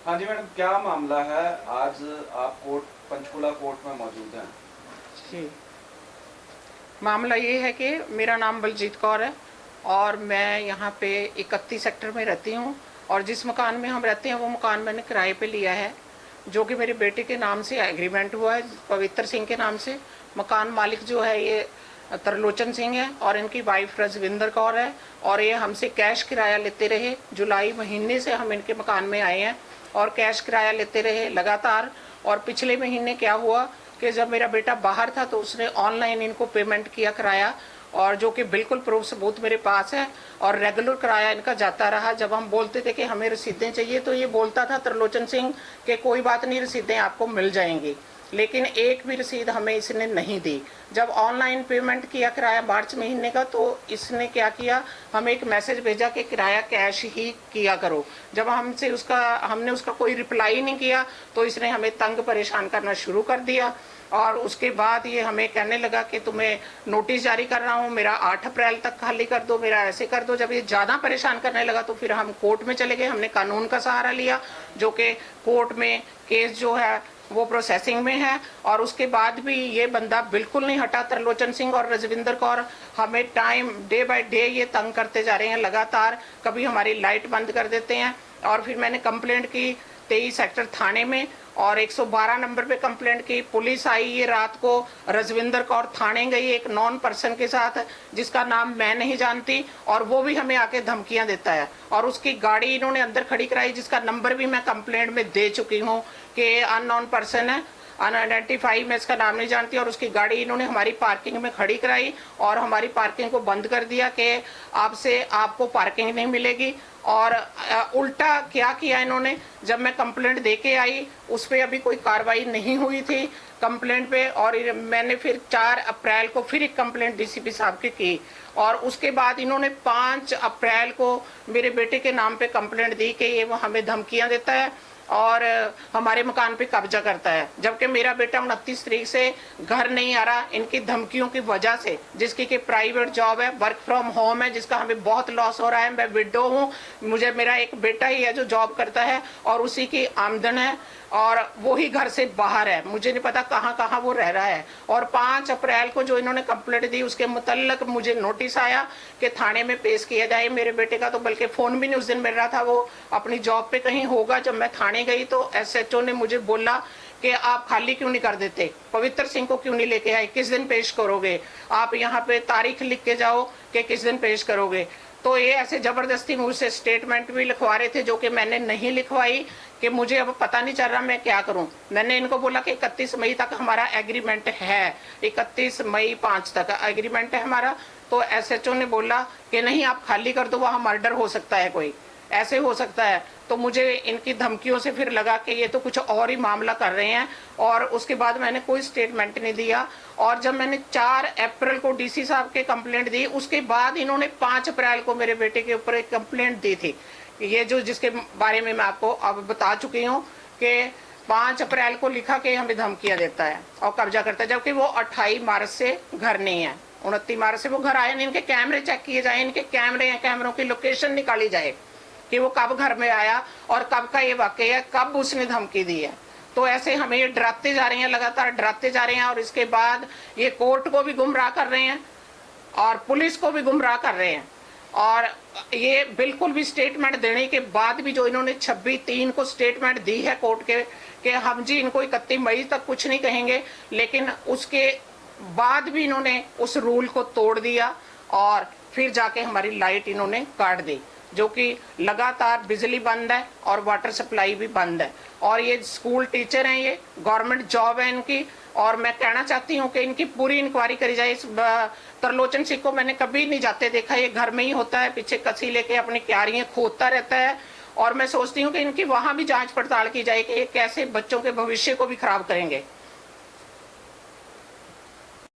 हाँ जी मैडम, क्या मामला है? आज आप पंचकुला कोर्ट में मौजूद हैं। जी, मामला ये है कि मेरा नाम बलजीत कौर है और मैं यहाँ पे 31 सेक्टर में रहती हूँ। और जिस मकान में हम रहते हैं वो मकान मैंने किराए पे लिया है, जो कि मेरे बेटे के नाम से एग्रीमेंट हुआ है, पवित्र सिंह के नाम से। मकान मालिक जो है ये तरलोचन सिंह है और इनकी वाइफ रजविंदर कौर है। और ये हमसे कैश किराया लेते रहे। जुलाई महीने से हम इनके मकान में आए हैं और कैश किराया लेते रहे लगातार। और पिछले महीने क्या हुआ कि जब मेरा बेटा बाहर था तो उसने ऑनलाइन इनको पेमेंट किया किराया, और जो कि बिल्कुल प्रूफ सबूत मेरे पास है। और रेगुलर किराया इनका जाता रहा। जब हम बोलते थे कि हमें रसीदें चाहिए तो ये बोलता था तरलोचन सिंह कि कोई बात नहीं, रसीदें आपको मिल जाएंगी। लेकिन एक भी रसीद हमें इसने नहीं दी। जब ऑनलाइन पेमेंट किया किराया मार्च महीने का तो इसने क्या किया, हमें एक मैसेज भेजा कि किराया कैश ही किया करो। जब हमने उसका कोई रिप्लाई नहीं किया तो इसने हमें तंग परेशान करना शुरू कर दिया। और उसके बाद ये हमें कहने लगा कि तुम्हें नोटिस जारी कर रहा हूँ, मेरा 8 अप्रैल तक खाली कर दो, मेरा ऐसे कर दो। जब ये ज़्यादा परेशान करने लगा तो फिर हम कोर्ट में चले गए। हमने कानून का सहारा लिया, जो कि कोर्ट में केस जो है वो प्रोसेसिंग में है। और उसके बाद भी ये बंदा बिल्कुल नहीं हटा, तरलोचन सिंह और रजविंदर कौर। हमें टाइम डे बाय डे ये तंग करते जा रहे हैं लगातार। कभी हमारी लाइट बंद कर देते हैं। और फिर मैंने कंप्लेंट की 23 सेक्टर थाने में और 112 नंबर पे कंप्लेंट की। पुलिस आई ये रात को, रजविंदर कौर थाने गई एक नॉन पर्सन के साथ जिसका नाम मैं नहीं जानती, और वो भी हमें आके धमकियां देता है। और उसकी गाड़ी इन्होंने अंदर खड़ी कराई जिसका नंबर भी मैं कंप्लेंट में दे चुकी हूँ कि अननोन पर्सन है, अनआइडेंटिफाई, मैं इसका नाम नहीं जानती। और उसकी गाड़ी इन्होंने हमारी पार्किंग में खड़ी कराई और हमारी पार्किंग को बंद कर दिया कि आपसे आपको पार्किंग नहीं मिलेगी। और उल्टा क्या किया इन्होंने, जब मैं कंप्लेंट दे के आई उस पर अभी कोई कार्रवाई नहीं हुई थी कंप्लेंट पे। और मैंने फिर 4 अप्रैल को फिर एक कंप्लेंट डीसीपी साहब की। और उसके बाद इन्होंने 5 अप्रैल को मेरे बेटे के नाम पे कंप्लेंट दी कि ये वो हमें धमकियां देता है और हमारे मकान पे कब्जा करता है। जबकि मेरा बेटा 29 तारीख से घर नहीं आ रहा इनकी धमकियों की वजह से, जिसकी कि प्राइवेट जॉब है, वर्क फ्रॉम होम है, जिसका हमें बहुत लॉस हो रहा है। मैं विडो हूँ, मुझे मेरा एक बेटा ही है जो जॉब करता है और उसी की आमदन है और वो ही घर से बाहर है। मुझे नहीं पता कहाँ कहाँ वो रह रहा है। और 5 अप्रैल को जो इन्होंने कंप्लेंट दी उसके मुतल्लक मुझे नोटिस आया कि थाने में पेश किया जाए मेरे बेटे का। तो बल्कि फ़ोन भी नहीं उस दिन मिल रहा था, वो अपनी जॉब पे कहीं होगा। जब मैं थाने गई तो एसएचओ ने मुझे बोला कि आप खाली क्यों नहीं कर देते, पवित्र सिंह को क्यों नहीं लेके आए, किस दिन पेश करोगे, आप यहाँ पे तारीख लिख के जाओ कि किस दिन पेश करोगे। तो ये ऐसे जबरदस्ती मुझसे स्टेटमेंट भी लिखवा रहे थे जो कि मैंने नहीं लिखवाई कि मुझे अब पता नहीं चल रहा मैं क्या करूं। मैंने इनको बोला कि 31 मई तक हमारा एग्रीमेंट है, 31 मई 5 तक एग्रीमेंट है हमारा। तो एसएचओ ने बोला कि नहीं आप खाली कर दो, वहाँ मर्डर हो सकता है, कोई ऐसे हो सकता है। तो मुझे इनकी धमकियों से फिर लगा कि ये तो कुछ और ही मामला कर रहे हैं। और उसके बाद मैंने कोई स्टेटमेंट नहीं दिया। और जब मैंने 4 अप्रैल को डीसी साहब के कंप्लेंट दी उसके बाद इन्होंने 5 अप्रैल को मेरे बेटे के ऊपर एक कंप्लेंट दी थी, ये जो जिसके बारे में मैं आपको अब बता चुकी हूँ कि 5 अप्रैल को लिखा कि हमें धमकियां देता है और कब्जा करता है। जबकि वो 28 मार्च से घर नहीं है, 29 मार्च से वो घर आए नहीं। इनके कैमरे चेक किए जाए, इनके कैमरे हैं, कैमरों की लोकेशन निकाली जाए कि वो कब घर में आया और कब का ये वाकया है, कब उसने धमकी दी है। तो ऐसे हमें ये डराते जा रहे हैं, लगातार डराते जा रहे हैं। और इसके बाद ये कोर्ट को भी गुमराह कर रहे हैं और पुलिस को भी गुमराह कर रहे हैं। और ये बिल्कुल भी स्टेटमेंट देने के बाद भी जो इन्होंने 26/3 को स्टेटमेंट दी है कोर्ट के कि हम जी इनको 31 मई तक कुछ नहीं कहेंगे, लेकिन उसके बाद भी इन्होंने उस रूल को तोड़ दिया और फिर जाके हमारी लाइट इन्होंने काट दी, जो कि लगातार बिजली बंद है और वाटर सप्लाई भी बंद है। और ये स्कूल टीचर हैं, ये गवर्नमेंट जॉब है इनकी। और मैं कहना चाहती हूँ कि इनकी पूरी इंक्वायरी करी जाए। इस तरलोचन सिंह को मैंने कभी नहीं जाते देखा, ये घर में ही होता है, पीछे कसी लेके अपनी क्यारियां खोदता रहता है। और मैं सोचती हूँ कि इनकी वहाँ भी जांच पड़ताल की जाए कि ये कैसे बच्चों के भविष्य को भी खराब करेंगे।